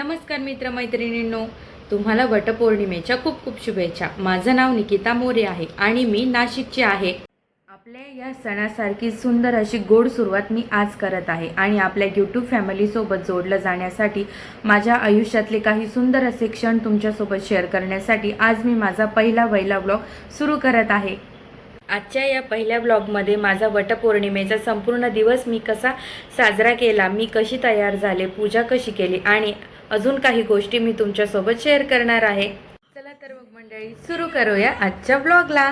नमस्कार मित्रमैत्रिणींनो, तुम्हाला वटपौर्णिमेच्या खूप खूप शुभेच्छा। माझं नाव निकिता मोरे आहे आणि मी नाशिकची आहे। आपल्या या सणासारखी सुंदर अशी गोड सुरुवात मी आज करत आहे आणि आपल्या यूट्यूब फॅमिलीसोबत जोडलं जाण्यासाठी माझ्या आयुष्यातले काही सुंदर असे क्षण तुमच्यासोबत शेअर करण्यासाठी आज मी माझा पहिला व्लॉग सुरू करत आहे। आजच्या या पहिल्या ब्लॉगमध्ये माझा वटपौर्णिमेचा संपूर्ण दिवस मी कसा साजरा केला, मी कशी तयार झाले, पूजा कशी केली आणि अजून काही गोष्टी मी तुमच्यासोबत शेअर करणार आहे। चला तर मग मंडळी सुरू करूया आजच्या ब्लॉगला।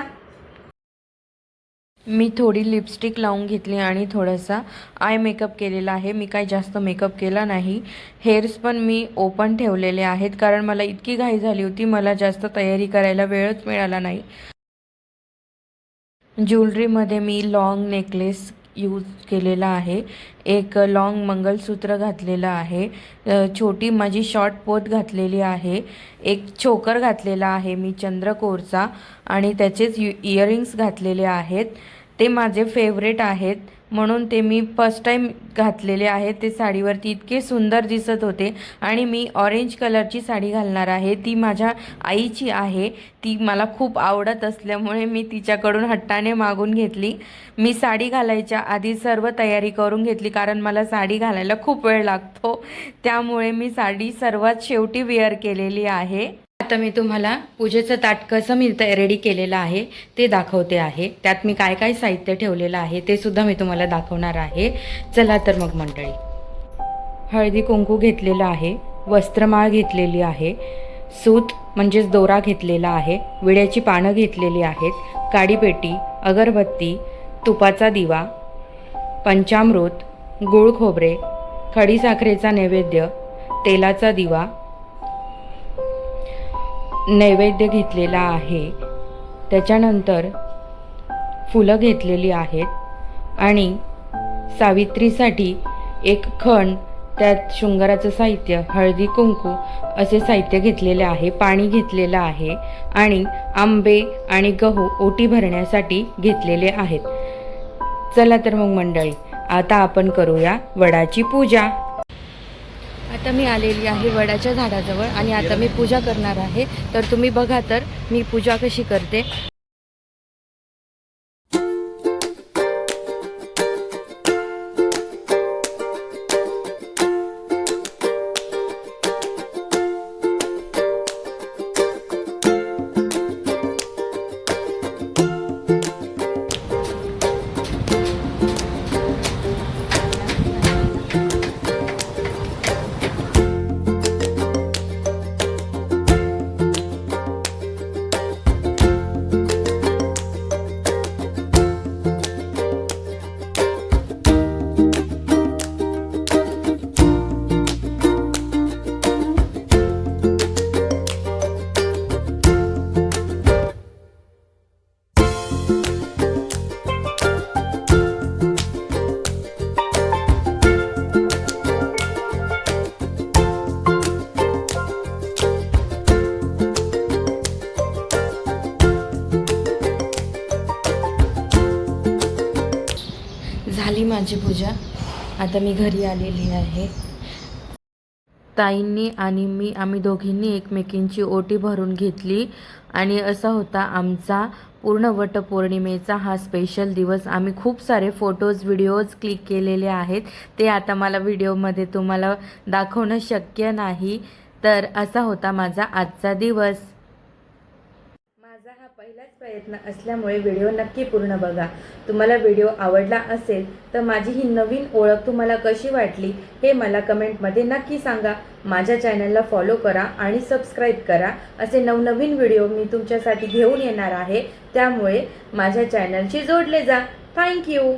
मी थोडी लिपस्टिक लावून घेतली आणि थोडासा आय मेकअप केलेला आहे। मी काही जास्त मेकअप केला नाही। हेअर्स पण मी ओपन ठेवलेले आहेत कारण मला इतकी घाई झाली होती, मला जास्त तयारी करायला वेळच मिळाला नाही। ज्वेलरीमध्ये मी लॉंग नेकलेस यूज केलेला आहे, एक लॉंग मंगलसूत्र घातलेलं आहे, छोटी माझी शॉर्ट पोत घातलेली आहे, एक चोकर घातलेला आहे मी चंद्रकोरचा आणि त्याचेच इयरिंग्स घातलेले आहेत। ते माझे फेवरेट आहेत म्हणून ते मी फर्स्ट टाइम घातलेले आहेत। ते साडीवरती इतके सुंदर दिसत होते आणि मी ऑरेंज कलरची साडी घालणार आहे, ती माझ्या आईची आहे। ती मला खूप आवडत असल्यामुळे मी तिच्याकडून हट्टाने मागून घेतली। मी साडी घालायच्या आधी सर्व तयारी करून घेतली कारण मला साडी घालायला खूप वेळ लागतो, त्यामुळे मी साडी सर्वात शेवटी वेअर केलेली आहे। आता मी तुम्हाला पूजेचं ताट कसं मी रेडी केलेलं आहे ते दाखवते आहे। त्यात मी काय काय साहित्य ठेवलेलं आहे ते सुद्धा मी तुम्हाला दाखवणार आहे। चला तर मग मंडळी, हळदी कुंकू घेतलेलं आहे, वस्त्रमाळ घेतलेली आहे, सूत म्हणजेच दोरा घेतलेला आहे, विड्याची पानं घेतलेली आहेत, काडीपेटी, अगरबत्ती, तुपाचा दिवा, पंचामृत, गूळ खोबरे, खडीसाखरेचा नैवेद्य, तेलाचा दिवा नैवेद्य घेतलेला आहे। त्याच्यानंतर फुलं घेतलेली आहेत आणि सावित्रीसाठी एक खण, त्यात शृंगाराचं साहित्य, हळदी कुंकू असे साहित्य घेतलेले आहे, पाणी घेतलेलं आहे आणि आंबे आणि गहू ओटी भरण्यासाठी घेतलेले आहेत। चला तर मग मंडळी, आता आपण करूया वडाची पूजा। आता मी आलेली आहे वडाच्या झाडाजवळ आणि आता मी पूजा करणार आहे, तर तुम्ही बघा तर मी पूजा कशी करते। झाली माझी पूजा, आता मी घरी आलेली आहे। ताईंनी आणि आम्ही दोघींनी एकमेकींची ओटी भरून घेतली आणि असा होता आमचा पूर्ण वटपौर्णिमेचा हा स्पेशल दिवस। आम्ही खूप सारे फोटोज व्हिडिओज क्लिक केलेले आहेत, ते आता मला व्हिडिओमध्ये तुम्हाला दाखवणं शक्य नाही। तर असा होता माझा आजचा दिवस। माझा हा पहिलाच प्रयत्न असल्यामुळे व्हिडिओ नक्की पूर्ण बघा। तुम्हाला व्हिडिओ आवडला असेल तर माझी ही नवीन ओळख तुम्हाला कशी वाटली हे मला कमेंटमध्ये नक्की सांगा। माझ्या चॅनलला फॉलो करा आणि सबस्क्राईब करा, असे नवनवीन व्हिडिओ मी तुमच्यासाठी घेऊन येणार आहे, त्यामुळे माझ्या चॅनलशी जोडले जा। थँक्यू।